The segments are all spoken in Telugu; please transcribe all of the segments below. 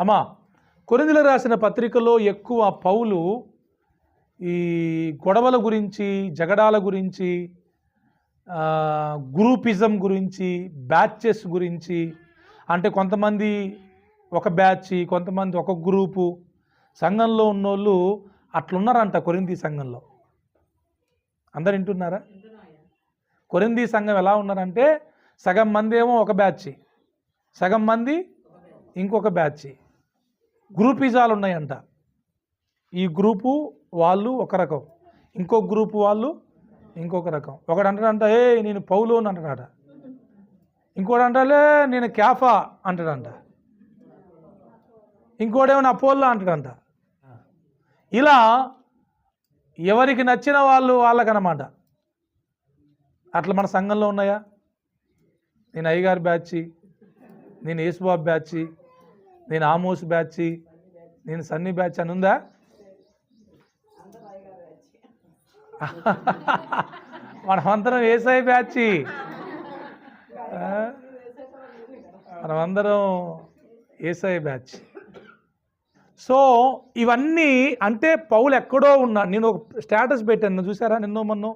అమ్మా, కొరింథీయులకు రాసిన పత్రికలో ఎక్కువ పౌలు ఈ గొడవల గురించి, జగడాల గురించి, గ్రూపిజం గురించి, బ్యాచెస్ గురించి, అంటే కొంతమంది ఒక బ్యాచ్, కొంతమంది ఒక గ్రూపు, సంఘంలో ఉన్నోళ్ళు అట్లున్నారంట కొరింథీ సంఘంలో. అందరు వింటున్నారా? కొరింథీ సంఘం ఎలా ఉన్నారంటే సగం మంది ఏమో ఒక బ్యాచ్, సగం మంది ఇంకొక బ్యాచ్, గ్రూపిజాలు ఉన్నాయంట. ఈ గ్రూపు వాళ్ళు ఒక రకం, ఇంకో గ్రూపు వాళ్ళు ఇంకొక రకం. ఒకడు అంటాడంట, నేను పౌలు అని అంటాడట. ఇంకోటి అంటాలే నేను క్యాఫా అంటాడంట. ఇంకోటేమో అపోల్లో అంటాడంట. ఇలా ఎవరికి నచ్చిన వాళ్ళు వాళ్ళకనమాట. అట్లా మన సంఘంలో ఉన్నాయా? నేను అయ్యగారి బ్యాచ్, నేను యేసుబాబు బ్యాచ్, నేను ఆమోస్ బ్యాచ్, నేను సన్నీ బ్యాచ్ అని ఉందా? మనమందరం యేసై బ్యాచ్, మనమందరం యేసై బ్యాచ్. సో ఇవన్నీ అంటే పౌలు ఎక్కడో ఉన్నా. నేను ఒక స్టేటస్ పెట్టాను, చూసారా నిన్నో మొన్నో?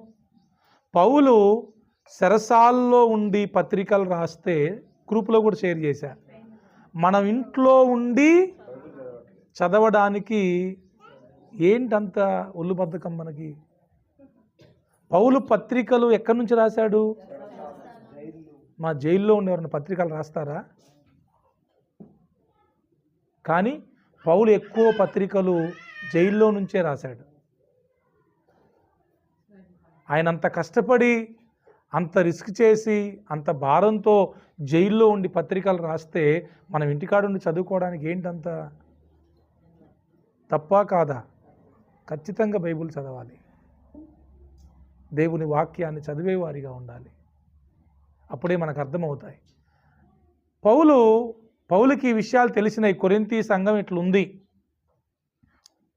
పౌలు సెరసాల్లో ఉండి పత్రికలు రాస్తే గ్రూప్లో కూడా షేర్ చేశా. మనం ఇంట్లో ఉండి చదవడానికి ఏంటంత ఒళ్ళు బద్ధకం మనకి? పౌలు పత్రికలు ఎక్కడి నుంచి రాశాడు? మా జైల్లో ఉండేవారిని పత్రికలు రాస్తారా? కానీ పౌలు ఎక్కువ పత్రికలు జైల్లో నుంచే రాశాడు. ఆయన అంత కష్టపడి, అంత రిస్క్ చేసి, అంత భారంతో జైల్లో ఉండి పత్రికలు రాస్తే మనం ఇంటికాడుండి చదువుకోవడానికి ఏంటంత తప్ప కాదా? ఖచ్చితంగా బైబిల్ చదవాలి, దేవుని వాక్యాన్ని చదివేవారిగా ఉండాలి. అప్పుడే మనకు అర్థమవుతాయి. పౌలుకి ఈ విషయాలు తెలిసినాయి. కొరింథీ సంఘం ఇట్లుంది,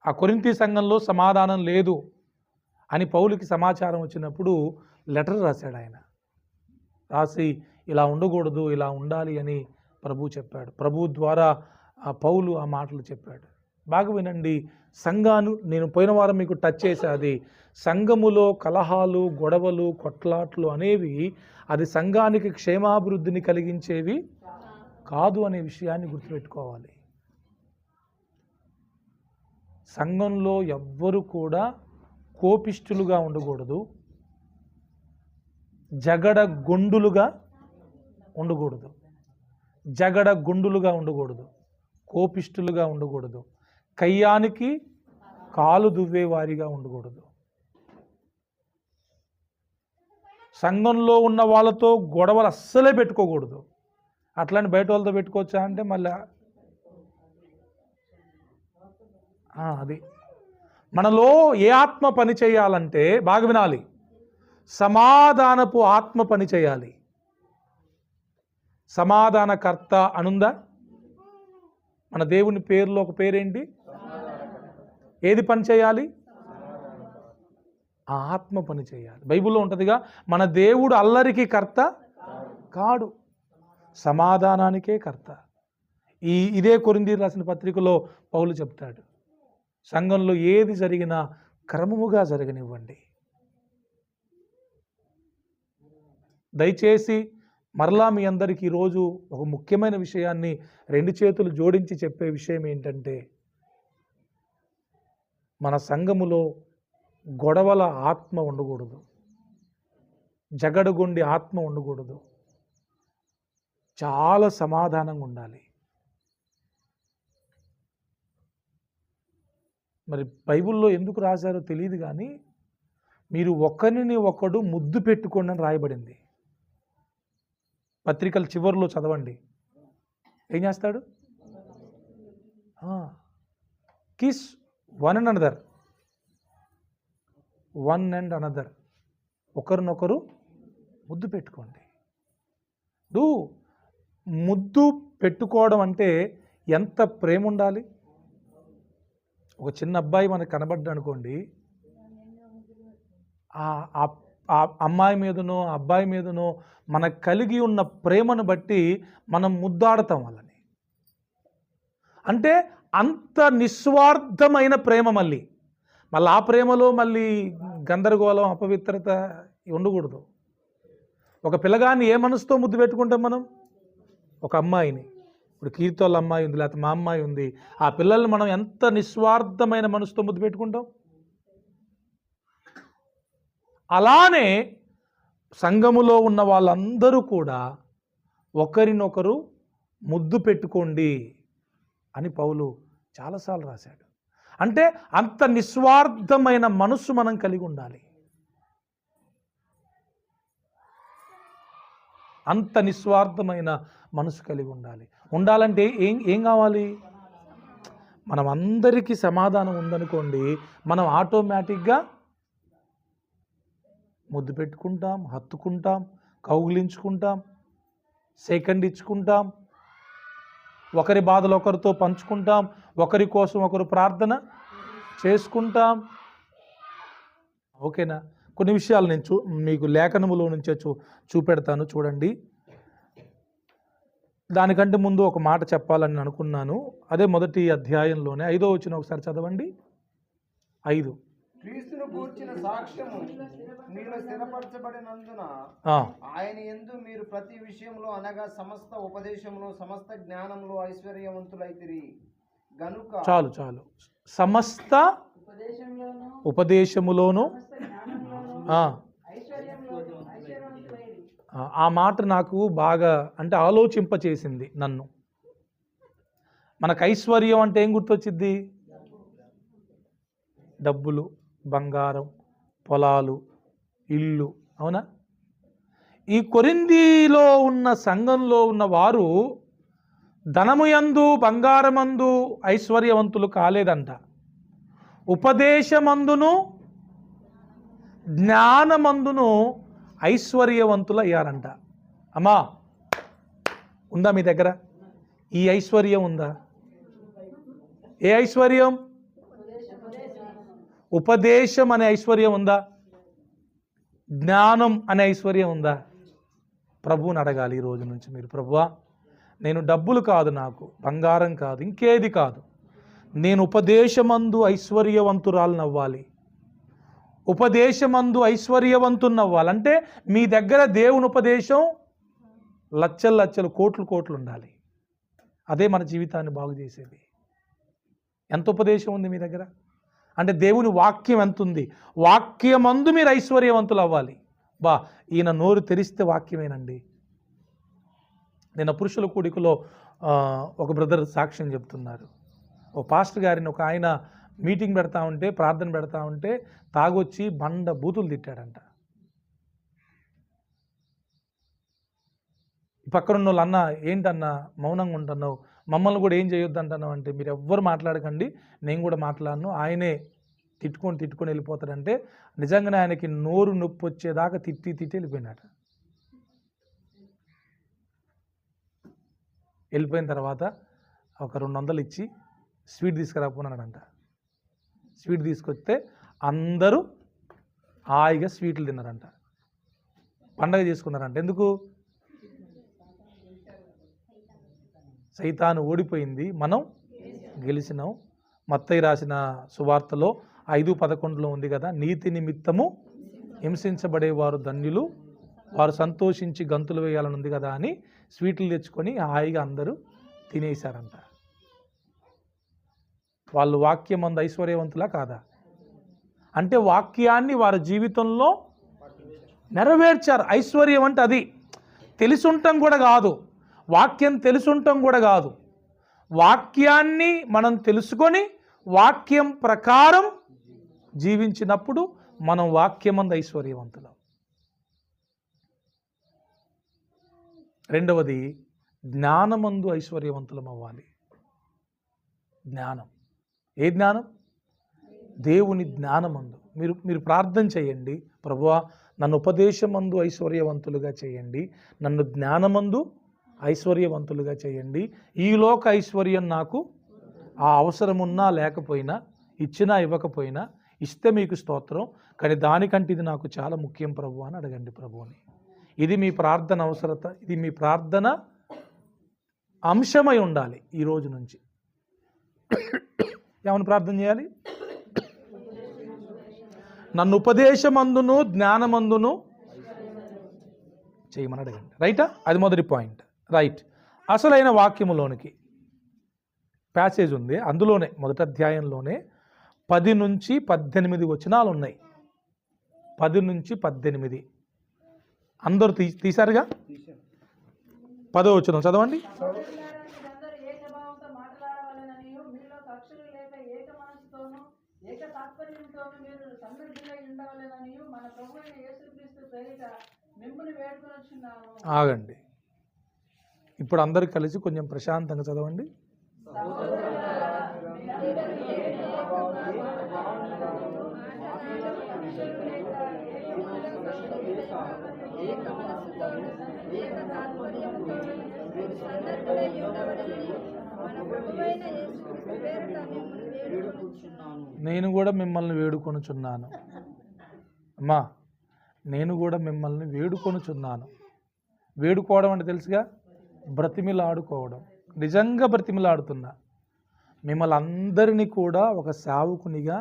ఆ కొరింథీ సంఘంలో సమాధానం లేదు అని పౌలుకి సమాచారం వచ్చినప్పుడు లెటర్ రాశాడు. ఆయన రాసి ఇలా ఉండకూడదు, ఇలా ఉండాలి అని ప్రభు చెప్పాడు. ప్రభు ద్వారా పౌలు ఆ మాటలు చెప్పాడు. బాగా వినండి. సంఘాన్ని నేను పోయిన వారం మీకు టచ్ చేసేది, సంఘములో కలహాలు, గొడవలు, కొట్లాట్లు అనేవి అది సంఘానికి క్షేమాభివృద్ధిని కలిగించేవి కాదు అనే విషయాన్ని గుర్తుపెట్టుకోవాలి. సంఘంలో ఎవ్వరు కూడా కోపిష్ఠులుగా ఉండకూడదు, జగడగొండులుగా ఉండకూడదు, కోపిష్ఠులుగా ఉండకూడదు, కయ్యానికి కాలు దువ్వేవారిగా ఉండకూడదు. సంఘంలో ఉన్న వాళ్ళతో గొడవలు అస్సలే పెట్టుకోకూడదు. అట్లని బయట వాళ్ళతో పెట్టుకోవచ్చా అంటే మళ్ళీ అది మనలో ఏ ఆత్మ పని చేయాలంటే బాగా వినాలి, సమాధానపు ఆత్మ పని చేయాలి. సమాధానకర్త అనుందా? మన దేవుని పేరులో ఒక పేరేంటి? ఏది పని చేయాలి? ఆ ఆత్మ పని చేయాలి. బైబిల్లో ఉంటుందిగా, మన దేవుడు అల్లరికి కర్త కాడు, సమాధానానికే కర్త. ఇదే కొరింథీయులకు రాసిన పత్రికలో పౌలు చెప్తాడు, సంఘంలో ఏది జరిగినా క్రమముగా జరగనివ్వండి. దయచేసి మరలా మీ అందరికీ ఈరోజు ఒక ముఖ్యమైన విషయాన్ని రెండు చేతులు జోడించి చెప్పే విషయం ఏంటంటే, మన సంఘములో గొడవల ఆత్మ ఉండకూడదు, జగడగొండి ఆత్మ ఉండకూడదు, చాలా సమాధానంగా ఉండాలి. మరి బైబిల్లో ఎందుకు రాశారో తెలియదు కానీ మీరు ఒకరిని ఒకడు ముద్దు పెట్టుకోండి అని రాయబడింది. పత్రికల చివరిలో చదవండి, ఏం చేస్తాడు? కిస్ వన్ అండ్ అనదర్, ఒకరినొకరు ముద్దు పెట్టుకోండి. ముద్దు పెట్టుకోవడం అంటే ఎంత ప్రేమ ఉండాలి. ఒక చిన్న అబ్బాయి మనకు కనబడ్డా అనుకోండి, ఆ అమ్మాయి మీదనో అబ్బాయి మీదనో మనకు కలిగి ఉన్న ప్రేమను బట్టి మనం ముద్దాడతాం వాళ్ళని. అంటే అంత నిస్వార్థమైన ప్రేమ. మళ్ళీ ఆ ప్రేమలో మళ్ళీ గందరగోళం, అపవిత్రత ఉండకూడదు. ఒక పిల్లగాన్ని ఏ మనసుతో ముద్దు పెట్టుకుంటాం మనం? ఒక అమ్మాయిని, ఇప్పుడు కీర్తి వాళ్ళ అమ్మాయి ఉంది, లేకపోతే మా అమ్మాయి ఉంది, ఆ పిల్లల్ని మనం ఎంత నిస్వార్థమైన మనసుతో ముద్దు పెట్టుకుంటాం. అలానే సంఘములో ఉన్న వాళ్ళందరూ కూడా ఒకరినొకరు ముద్దు పెట్టుకోండి అని పౌలు చాలాసార్లు రాశాడు. అంటే అంత నిస్వార్థమైన మనస్సు మనం కలిగి ఉండాలి. అంత నిస్వార్థమైన మనసు కలిగి ఉండాలంటే ఏం కావాలి? మనం అందరికీ సమాధానం ఉందనుకోండి, మనం ఆటోమేటిక్గా ముద్దు పెట్టుకుంటాం, హత్తుకుంటాం, కౌగిలించుకుంటాం, సెకండ్ ఇచ్చుకుంటాం, ఒకరి బాధలు ఒకరితో పంచుకుంటాం, ఒకరి కోసం ఒకరు ప్రార్థన చేసుకుంటాం. ఓకేనా? కొన్ని విషయాలు నేను మీకు లేఖనములో నుంచే చూపెడతాను, చూడండి. దానికంటే ముందు ఒక మాట చెప్పాలని అనుకున్నాను. అదే మొదటి అధ్యాయంలోనే 5వ వచనం ఒకసారి చదవండి. 5. క్రీస్తును గూర్చిన సాక్ష్యము మీలో స్థిరపరచబడినందున ఆయన యందు మీరు ప్రతి విషయంలో అనగా సమస్త ఉపదేశములో సమస్త జ్ఞానంలో ఐశ్వర్యవంతులైతిరి గనుక. చాలు సమస్త ఉపదేశములోను ఆ మాట నాకు బాగా అంటే ఆలోచింపచేసింది నన్ను. మనకు ఐశ్వర్యం అంటే ఏం గుర్తొచ్చిద్ది? డబ్బులు, బంగారం, పొలాలు, ఇల్లు. అవునా? ఈ కొరింథీలో ఉన్న సంఘంలో ఉన్న వారు ధనముయందు, బంగారమందు ఐశ్వర్యవంతులు కాలేదంట. ఉపదేశమందును జ్ఞానమందును ఐశ్వర్యవంతులు అయ్యారంట. అమ్మా, ఉందా మీ దగ్గర ఈ ఐశ్వర్యం? ఉందా? ఏ ఐశ్వర్యం? ఉపదేశం అనే ఐశ్వర్యం ఉందా? జ్ఞానం అనే ఐశ్వర్యం ఉందా? ప్రభువుని అడగాలి ఈ రోజు నుంచి మీరు. ప్రభువా, నేను డబ్బులు కాదు, నాకు బంగారం కాదు, ఇంకేది కాదు, నేను ఉపదేశమందు ఐశ్వర్యవంతురాలను అవ్వాలి. ఉపదేశమందు ఐశ్వర్యవంతుని అవ్వాలంటే మీ దగ్గర దేవుని ఉపదేశం లక్షలు లక్షలు, కోట్లు కోట్లు ఉండాలి. అదే మన జీవితాన్ని బాగు చేసేది. ఎంత ఉపదేశం ఉంది మీ దగ్గర? అంటే దేవుని వాక్యం ఎంత ఉంది? వాక్యమందు మీరు ఐశ్వర్యవంతులు అవ్వాలి. ఈయన నోరు తెరిస్తే వాక్యమేనండి. నిన్న పురుషుల కూడికలో ఒక బ్రదర్ సాక్ష్యం చెప్తున్నారు. ఓ పాస్టర్ గారిని ఒక ఆయన మీటింగ్ పెడతా ఉంటే, ప్రార్థన పెడతా ఉంటే తాగొచ్చి బండ బూతులు తిట్టాడంట. పక్కనున్న వాళ్ళు, అన్న ఏంటన్నా మౌనంగా ఉంటున్నావు, మమ్మల్ని కూడా ఏం చేయొద్దు అంటున్నావు అంటే, మీరు ఎవ్వరు మాట్లాడకండి, నేను కూడా మాట్లాడను, ఆయనే తిట్టుకొని వెళ్ళిపోతాడంటే నిజంగానే ఆయనకి నోరు నొప్పి వచ్చేదాకా తిట్టి వెళ్ళిపోయినాడు. వెళ్ళిపోయిన తర్వాత ఒక 200 ఇచ్చి స్వీట్ తీసుకురాపోనాడంట. స్వీట్ తీసుకొస్తే అందరూ హాయిగా స్వీట్లు తిన్నారంట, పండగ చేసుకున్నారంట. ఎందుకు? సైతాను ఓడిపోయింది, మనం గెలిచినాం. మత్తయి రాసిన సువార్తలో 5:11 ఉంది కదా, నీతి నిమిత్తము హింసించబడేవారు ధన్యులు, వారు సంతోషించి గంతులు వేయాలని ఉంది కదా అని స్వీట్లు తెచ్చుకొని హాయిగా అందరూ తినేశారంట. వాళ్ళు వాక్యమందు ఐశ్వర్యవంతులా కాదా? అంటే వాక్యాన్ని వారి జీవితంలో నెరవేర్చారు. ఐశ్వర్యం అంటే అది తెలుసుంటం కూడా కాదు, వాక్యం తెలుసుంటం కూడా కాదు, వాక్యాన్ని మనం తెలుసుకొని వాక్యం ప్రకారం జీవించినప్పుడు మనం వాక్యమందు ఐశ్వర్యవంతులం. రెండవది, జ్ఞానమందు ఐశ్వర్యవంతులం అవ్వాలి. జ్ఞానం. ఏ జ్ఞానం? దేవుని జ్ఞానమందు. మీరు ప్రార్థన చేయండి, ప్రభువా నన్ను ఉపదేశమందు ఐశ్వర్యవంతులుగా చేయండి, నన్ను జ్ఞానమందు ఐశ్వర్యవంతులుగా చేయండి. ఈ లోక ఐశ్వర్యం నాకు ఆ అవసరమున్నా లేకపోయినా, ఇచ్చినా ఇవ్వకపోయినా, ఇస్తే మీకు స్తోత్రం, కానీ దానికంటే ఇది నాకు చాలా ముఖ్యం ప్రభు అని అడగండి ప్రభువుని. ఇది మీ ప్రార్థన అవసరత, ఇది మీ ప్రార్థన అంశమై ఉండాలి ఈ రోజు నుంచి. ఏమని ప్రార్థన చేయాలి? నన్ను ఉపదేశమందును జ్ఞానమందును చేయమని అడగండి. రైటా? అది మొదటి పాయింట్. రైట్. అసలైన వాక్యములోనికి ప్యాసేజ్ ఉంది, అందులోనే మొదటి అధ్యాయంలోనే 10 నుంచి 18 వచనాలు ఉన్నాయి. 10 నుంచి 18 అందరూ తీశారుగా? 10వ వచనం చదవండి. ఆగండి, ఇప్పుడు అందరు కలిసి కొంచెం ప్రశాంతంగా చదవండి. నేను కూడా మిమ్మల్ని వేడుకొనుచున్నాను. అమ్మా, నేను కూడా మిమ్మల్ని వేడుకొనుచున్నాను. వేడుకోవడం అంటే తెలుసుగా, బ్రతిమిలాడుకోవడం. నిజంగా బ్రతిమిలాడుతున్నా. మిమ్మల్ని అందరినీ కూడా ఒక సేవకునిగా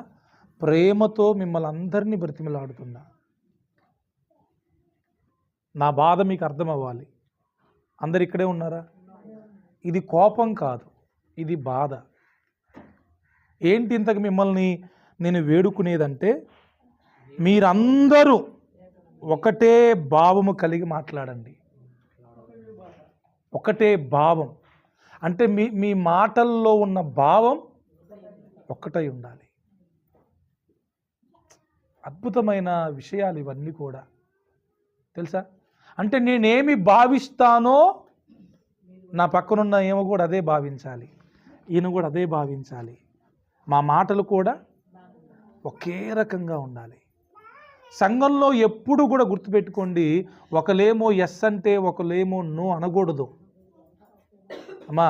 ప్రేమతో మిమ్మల్ని అందరినీ బ్రతిమిలాడుతున్నా. నా బాధ మీకు అర్థం అవ్వాలి. అందరు ఇక్కడే ఉన్నారా? ఇది కోపం కాదు, ఇది బాధ. ఏంటి ఇంతకు మిమ్మల్ని నేను వేడుకునేదంటే, మీరందరూ ఒకటే భావము కలిగి మాట్లాడండి. ఒకటే భావం అంటే మీ మాటల్లో ఉన్న భావం ఒక్కటై ఉండాలి. అద్భుతమైన విషయాలు ఇవన్నీ కూడా తెలుసా? అంటే నేనేమి భావిస్తానో నా పక్కనున్న ఏమో కూడా అదే భావించాలి, ఈయన కూడా అదే భావించాలి. మా మాటలు కూడా ఒకే రకంగా ఉండాలి. సంఘంలో ఎప్పుడు కూడా గుర్తుపెట్టుకోండి, ఒకలేమో ఎస్ అంటే ఒకలేమో నో అనకూడదు. అమ్మా,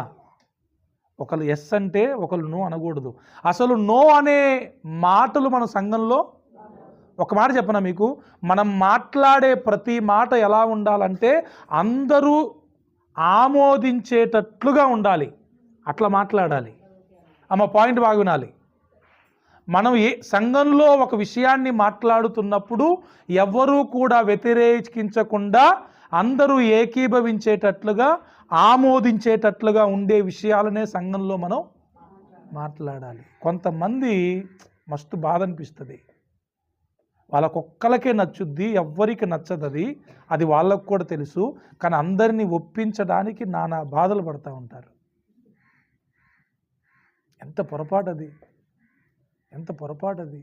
ఒకరు ఎస్ అంటే ఒకరు నో అనకూడదు. అసలు నో అనే మాటలు మన సంఘంలో, ఒక మాట చెప్పనా మీకు, మనం మాట్లాడే ప్రతి మాట ఎలా ఉండాలంటే అందరూ ఆమోదించేటట్లుగా ఉండాలి. అట్లా మాట్లాడాలి. అమ్మ, పాయింట్ బాగా వినాలి. మనం సంఘంలో ఒక విషయాన్ని మాట్లాడుతున్నప్పుడు ఎవ్వరూ కూడా వ్యతిరేకించకుండా అందరూ ఏకీభవించేటట్లుగా ఆమోదించేటట్లుగా ఉండే విషయాలనే సంఘంలో మనం మాట్లాడాలి. కొంతమంది మస్తు బాధ అనిపిస్తుంది. వాళ్ళకొక్కలకే నచ్చుద్ది, ఎవ్వరికి నచ్చదది. అది వాళ్ళకు కూడా తెలుసు. కానీ అందరినీ ఒప్పించడానికి నానా బాధలు పడుతూ ఉంటారు. ఎంత పొరపాటు అది, ఎంత పొరపాటు అది.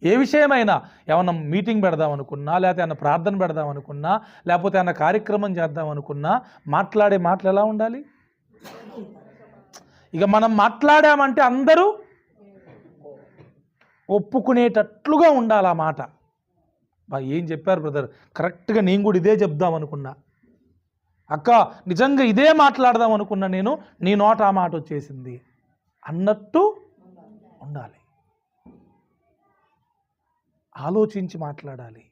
ఏ విషయమైనా, ఏమన్నా మీటింగ్ పెడదాం అనుకున్నా, లేకపోతే ఏమన్నా ప్రార్థన పెడదాం అనుకున్నా, లేకపోతే ఏమన్నా కార్యక్రమం చేద్దాం అనుకున్నా, మాట్లాడే మాటలు ఎలా ఉండాలి? ఇక మనం మాట్లాడామంటే అందరూ ఒప్పుకునేటట్లుగా ఉండాలి ఆ మాట. ఏం చెప్పారు బ్రదర్, కరెక్ట్గా నేను కూడా ఇదే చెప్దాం అనుకున్నా. అక్క, నిజంగా ఇదే మాట్లాడదాం అనుకున్నా నేను, నీ నోట ఆ మాట వచ్చేసింది అన్నట్టు ఉండాలి. ఆలోచించి మాట్లాడాలి.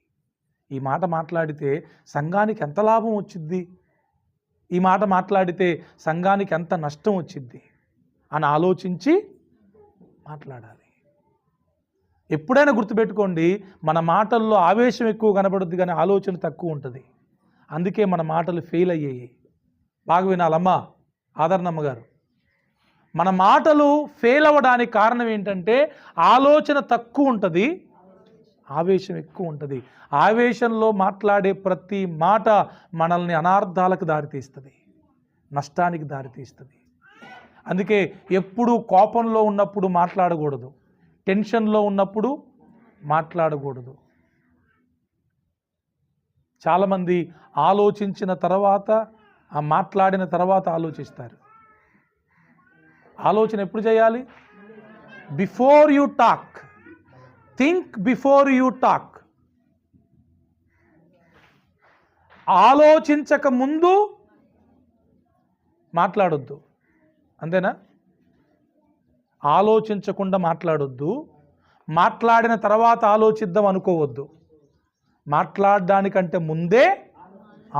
ఈ మాట మాట్లాడితే సంఘానికి ఎంత లాభం వచ్చిద్ది, ఈ మాట మాట్లాడితే సంఘానికి ఎంత నష్టం వచ్చిద్ది అని ఆలోచించి మాట్లాడాలి. ఎప్పుడైనా గుర్తుపెట్టుకోండి, మన మాటల్లో ఆవేశం ఎక్కువ కనబడుద్ది కానీ ఆలోచన తక్కువ ఉంటుంది. అందుకే మన మాటలు ఫెయిల్ అయ్యాయి. బాగా వినాలమ్మా, ఆదరణమ్మ గారు. మన మాటలు ఫెయిల్ అవ్వడానికి కారణం ఏంటంటే ఆలోచన తక్కువ ఉంటుంది, ఆవేశం ఎక్కువ ఉంటుంది. ఆవేశంలో మాట్లాడే ప్రతి మాట మనల్ని అనార్థాలకు దారితీస్తుంది, నష్టానికి దారితీస్తుంది. అందుకే ఎప్పుడు కోపంలో ఉన్నప్పుడు మాట్లాడకూడదు, టెన్షన్లో ఉన్నప్పుడు మాట్లాడకూడదు. చాలామంది ఆలోచించిన తర్వాత, మాట్లాడిన తర్వాత ఆలోచిస్తారు. ఆలోచన ఎప్పుడు చేయాలి? Before you talk, think before you talk. ఆలోచించక ముందు మాట్లాడొద్దు, అంతేనా? ఆలోచించకుండా మాట్లాడొద్దు, మాట్లాడిన తర్వాత ఆలోచిద్దాం అనుకోవద్దు. మాట్లాడడానికంటే ముందే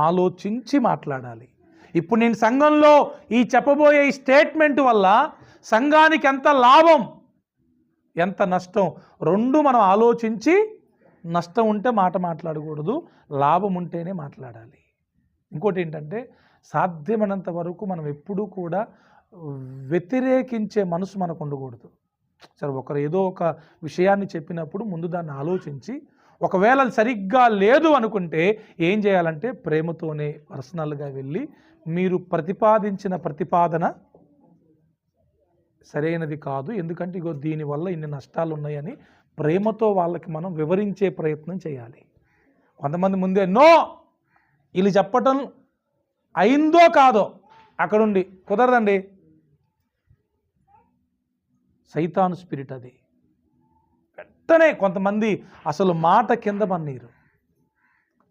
ఆలోచించి మాట్లాడాలి. ఇప్పుడు నేను సంఘంలో ఈ చెప్పబోయే ఈ స్టేట్మెంట్ వల్ల సంఘానికి ఎంత లాభం, ఎంత నష్టం, రెండు మనం ఆలోచించి నష్టం ఉంటే మాట మాట్లాడకూడదు, లాభం ఉంటేనే మాట్లాడాలి. ఇంకోటి ఏంటంటే సాధ్యమైనంత వరకు మనం ఎప్పుడూ కూడా వ్యతిరేకించే మనసు మనకు ఉండకూడదు. సరే, ఒకరు ఏదో ఒక విషయాన్ని చెప్పినప్పుడు ముందు దాన్ని ఆలోచించి, ఒకవేళ అది సరిగ్గా లేదు అనుకుంటే ఏం చేయాలంటే ప్రేమతోనే పర్సనల్గా వెళ్ళి మీరు ప్రతిపాదించిన ప్రతిపాదన సరైనది కాదు, ఎందుకంటే ఇగో దీనివల్ల ఇన్ని నష్టాలు ఉన్నాయని ప్రేమతో వాళ్ళకి మనం వివరించే ప్రయత్నం చేయాలి. కొంతమంది ముందే నో వీళ్ళు చెప్పటం అయిందో కాదో అక్కడుండి కుదరదండి, సైతాను స్పిరిట్ అది. వెంటనే కొంతమంది అసలు మాట కింద పన్నీరు.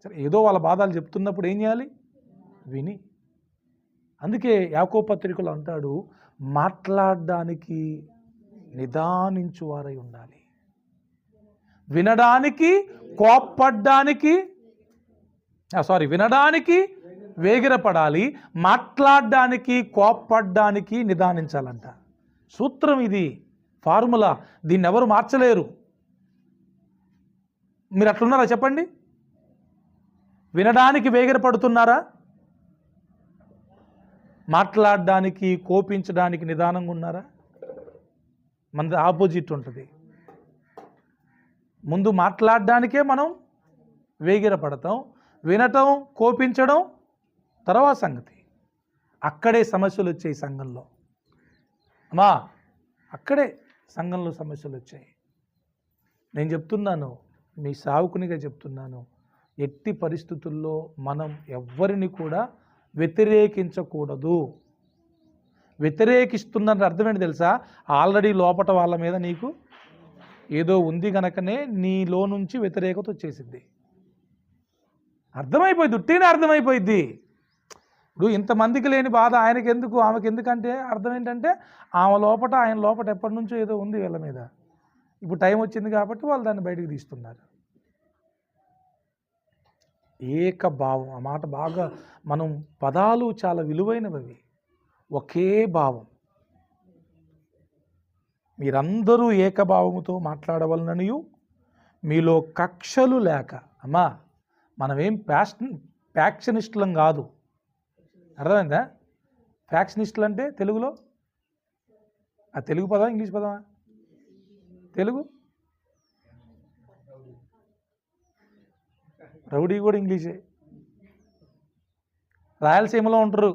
సరే, ఏదో వాళ్ళ బాధలు చెప్తున్నప్పుడు ఏం చేయాలి? విని. అందుకే యాకోబు పత్రికలో అంటాడు, మాట్లాడడానికి నిదానించువారై ఉండాలి, వినడానికి కోప్పడ్డానికి వినడానికి వేగిరపడాలి, మాట్లాడడానికి కోప్పడ్డానికి నిదానించాలంట. సూత్రం ఇది, ఫార్ములా, దీన్ని ఎవరు మార్చలేరు. మీరు అట్లున్నారా చెప్పండి? వినడానికి వేగిరపడుతున్నారా? మాట్లాడడానికి కోపించడానికి నిదానంగా ఉన్నారా? మనది ఆపోజిట్ ఉంటుంది. ముందు మాట్లాడడానికే మనం వేగిరపడతాం, వినటం కోపించడం తర్వాత సంగతి. అక్కడే సమస్యలు వచ్చాయి సంఘంలో అమ్మా, అక్కడే సంఘంలో సమస్యలు వచ్చాయి. నేను చెప్తున్నాను, మీ సావుకునిగా చెప్తున్నాను, ఎట్టి పరిస్థితుల్లో మనం ఎవ్వరిని కూడా వ్యతిరేకించకూడదు. వ్యతిరేకిస్తున్న అర్థం ఏంటి తెలుసా? ఆల్రెడీ లోపట వాళ్ళ మీద నీకు ఏదో ఉంది కనుకనే నీలో నుంచి వ్యతిరేకత వచ్చేసింది. అర్థమైపోయింది, ఉట్టినే అర్థమైపోయింది. ఇప్పుడు ఇంతమందికి లేని బాధ ఆయనకి ఎందుకు, ఆమెకి ఎందుకంటే అర్థం ఏంటంటే ఆమె లోపట ఆయన లోపట ఎప్పటి నుంచో ఏదో ఉంది వీళ్ళ మీద. ఇప్పుడు టైం వచ్చింది కాబట్టి వాళ్ళు దాన్ని బయటకు తీస్తున్నారు. ఏకభావం, ఆ మాట బాగా మనం పదాలు చాలా విలువైనవి. ఒకే భావం, మీరందరూ ఏకభావముతో మాట్లాడవలననియు మీలో కక్షలు లేక. అమ్మా, మనమేం ఫ్యాక్షనిస్టులం కాదు, అర్థమైందా? ఫ్యాక్షనిస్టులు అంటే తెలుగులో ఆ తెలుగు పదమా ఇంగ్లీష్ పదమా? తెలుగు రౌడీ కూడా ఇంగ్లీషే. రాయలసీమలో ఉంటారు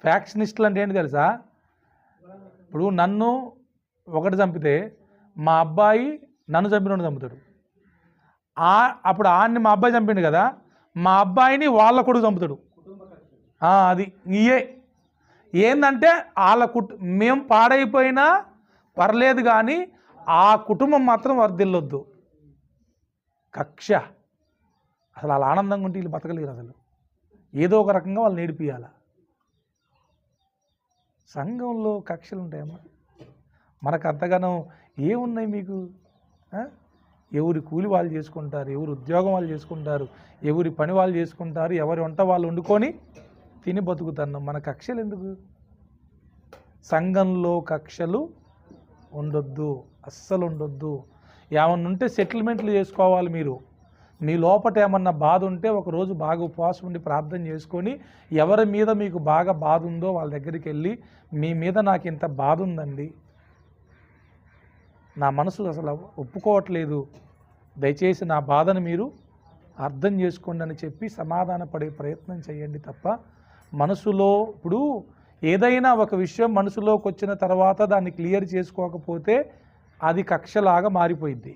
ఫ్యాక్షనిస్టులు అంటే ఏంటి తెలుసా? ఇప్పుడు నన్ను ఒకటి చంపితే మా అబ్బాయి నన్ను చంపినోడు చంపుతాడు. అప్పుడు ఆడిని మా అబ్బాయి చంపిండు కదా, మా అబ్బాయిని వాళ్ళ కొడుకు చంపుతాడు. అది ఏంటంటే వాళ్ళ మేము పాడైపోయినా పర్లేదు కానీ ఆ కుటుంబం మాత్రం వర్ధిల్లొద్దు. కక్ష, అసలు వాళ్ళ ఆనందంగా ఉంటే వీళ్ళు బతకలేరు. అసలు ఏదో ఒక రకంగా వాళ్ళు నేర్పియాల. సంఘంలో కక్షలు ఉంటాయమ్మా. మనకు అంతగానో ఏమున్నాయి మీకు? ఎవరి కూలి వాళ్ళు చేసుకుంటారు, ఎవరు ఉద్యోగం వాళ్ళు చేసుకుంటారు, ఎవరి పని వాళ్ళు చేసుకుంటారు, ఎవరి వంట వాళ్ళు వండుకొని తిని బతుకుతున్నాం. మన కక్షలు ఎందుకు? సంఘంలో కక్షలు ఉండొద్దు, అస్సలు ఉండొద్దు. ఏమన్నా ఉంటే సెటిల్మెంట్లు చేసుకోవాలి. మీరు మీ లోపట ఏమన్నా బాధ ఉంటే ఒకరోజు బాగా ఉపవాసం ఉండి ప్రార్థన చేసుకొని ఎవరి మీద మీకు బాగా బాధ ఉందో వాళ్ళ దగ్గరికి వెళ్ళి, మీ మీద నాకు ఇంత బాధ ఉందండి, నా మనసు అసలు ఒప్పుకోవట్లేదు, దయచేసి నా బాధను మీరు అర్థం చేసుకోండి అని చెప్పి సమాధాన పడే ప్రయత్నం చేయండి తప్ప మనసులో ఇప్పుడు ఏదైనా ఒక విషయం మనసులోకి వచ్చిన తర్వాత దాన్ని క్లియర్ చేసుకోకపోతే అది కక్షలాగా మారిపోయింది.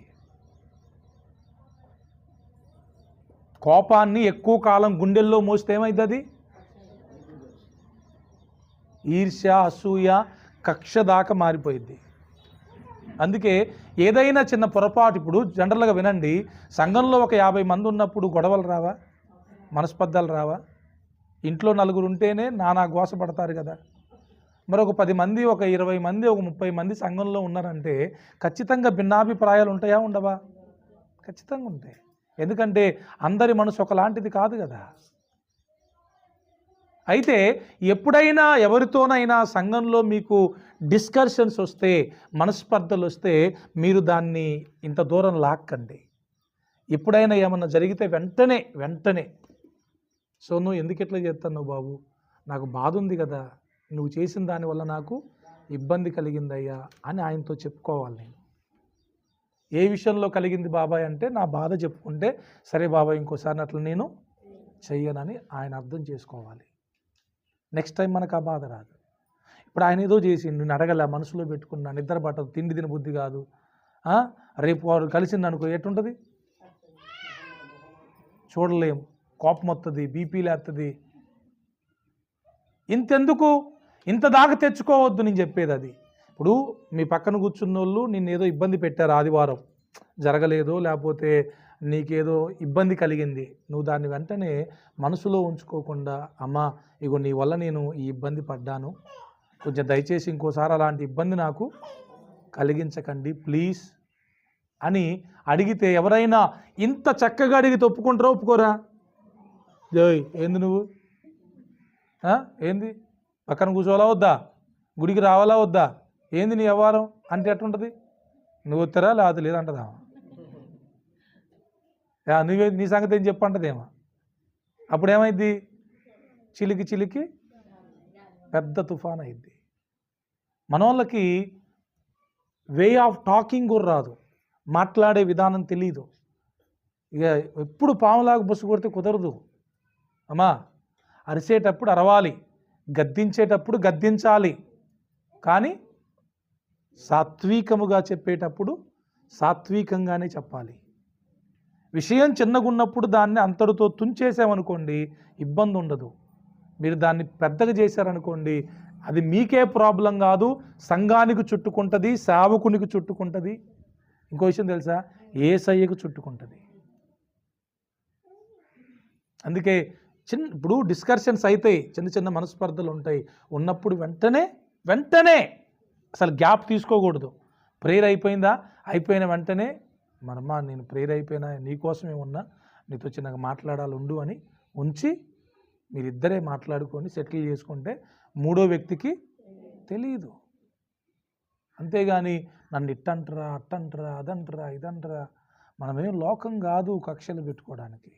కోపాన్ని ఎక్కువ కాలం గుండెల్లో మోస్తే ఏమైంది? అది ఈర్ష్య, అసూయ, కక్ష దాకా మారిపోయింది. అందుకే ఏదైనా చిన్న పొరపాటు, ఇప్పుడు జనరల్గా వినండి, సంఘంలో ఒక 50 మంది ఉన్నప్పుడు గొడవలు రావా, మనస్పర్ధలు రావా? ఇంట్లో నలుగురు ఉంటేనే నానా గోసపడతారు కదా. మరి ఒక 10 మంది, ఒక 20 మంది, ఒక 30 మంది సంఘంలో ఉన్నారంటే ఖచ్చితంగా భిన్నాభిప్రాయాలు ఉంటాయా, ఉండవా? ఖచ్చితంగా ఉంటాయి. ఎందుకంటే అందరి మనసు ఒకలాంటిది కాదు కదా. అయితే ఎప్పుడైనా ఎవరితోనైనా సంఘంలో మీకు డిస్కషన్స్ వస్తే, మనస్పర్ధలు వస్తే మీరు దాన్ని ఇంత దూరం లాక్కండి. ఎప్పుడైనా ఏమన్నా జరిగితే వెంటనే సో నువ్వు ఎందుకు ఇట్లా చేస్తున్నావు బాబు, నాకు బాధ ఉంది కదా, నువ్వు చేసిన దానివల్ల నాకు ఇబ్బంది కలిగిందయ్యా అని ఆయనతో చెప్పుకోవాలి. నేను ఏ విషయంలో కలిగింది బాబాయ్ అంటే నా బాధ చెప్పుకుంటే, సరే బాబాయ్ ఇంకోసారి అట్లా నేను చెయ్యనని ఆయన అర్థం చేసుకోవాలి. నెక్స్ట్ టైం మనకు ఆ బాధ రాదు. ఇప్పుడు ఆయన ఏదో చేసి నేను అడగలే, మనసులో పెట్టుకున్నా, నిద్ర పట్టదు, తిండి తిన బుద్ధి కాదు, రేపు వాడు కలిసింది అనుకో ఎట్టుంటుంది, చూడలేము, కోపం వస్తుంది, బీపీ లేస్తుంది. ఇంతెందుకు, ఇంత దాకా తెచ్చుకోవద్దు నేను చెప్పేది అది. ఇప్పుడు మీ పక్కన కూర్చున్న వాళ్ళు నిన్నేదో ఇబ్బంది పెట్టారు, ఆదివారం జరగలేదో లేకపోతే నీకేదో ఇబ్బంది కలిగింది, నువ్వు దాన్ని వెంటనే మనసులో ఉంచుకోకుండా, అమ్మా ఇగో నీ వల్ల నేను ఈ ఇబ్బంది పడ్డాను, కొంచెం దయచేసి ఇంకోసారి అలాంటి ఇబ్బంది నాకు కలిగించకండి ప్లీజ్ అని అడిగితే, ఎవరైనా ఇంత చక్కగా అడిగితే ఒప్పుకుంటారా ఒప్పుకోరా? జోయ్ ఏంది నువ్వు, ఏంది పక్కన కూర్చోవాలా వద్దా, గుడికి రావాలా వద్దా, ఏంది నీ వ్యవహారం అంటే ఎట్టుంటుంది? నువ్వు వస్తారా లేకపోతే లేదంటదా? నువ్వే నీ సంగతి ఏం చెప్పంటదేమో. అప్పుడేమైద్ది, చిలికి పెద్ద తుఫాన్ అయింది. మన వాళ్ళకి వే ఆఫ్ టాకింగ్ కూడా రాదు, మాట్లాడే విధానం తెలీదు. ఇక ఎప్పుడు పాములాగా బుస్సు కొడితే కుదరదు. అమ్మా అరిసేటప్పుడు అరవాలి, గద్దించేటప్పుడు గద్దించాలి, కానీ సాత్వికముగా చెప్పేటప్పుడు సాత్వికంగానే చెప్పాలి. విషయం చిన్నగున్నప్పుడు దాన్ని అంతటితో తుంచేసామనుకోండి ఇబ్బంది ఉండదు. మీరు దాన్ని పెద్దగా చేశారనుకోండి అది మీకే ప్రాబ్లం కాదు, సంఘానికి చుట్టుకుంటుంది, సేవకునికి చుట్టుకుంటుంది. ఇంకో విషయం తెలుసా, యేసయ్యకు చుట్టుకుంటుంది. అందుకే ఇప్పుడు డిస్కషన్స్ అవుతాయి, చిన్న మనస్పర్ధలు ఉంటాయి, ఉన్నప్పుడు వెంటనే అసలు గ్యాప్ తీసుకోకూడదు. ప్రేయర్ అయిపోయిందా, అయిపోయిన వెంటనే మనమ్మా నేను ప్రేయర్ అయిపోయినా నీకోసమే ఉన్నా, నీతో చిన్నగా మాట్లాడాలి ఉండు అని ఉంచి మీరిద్దరే మాట్లాడుకొని సెటిల్ చేసుకుంటే మూడో వ్యక్తికి తెలియదు. అంతేగాని నన్ను ఇట్టంటరా అట్టంటరా అదంటరా ఇదంటరా, మనమేం లోకం కాదు కక్షలు పెట్టుకోవడానికి.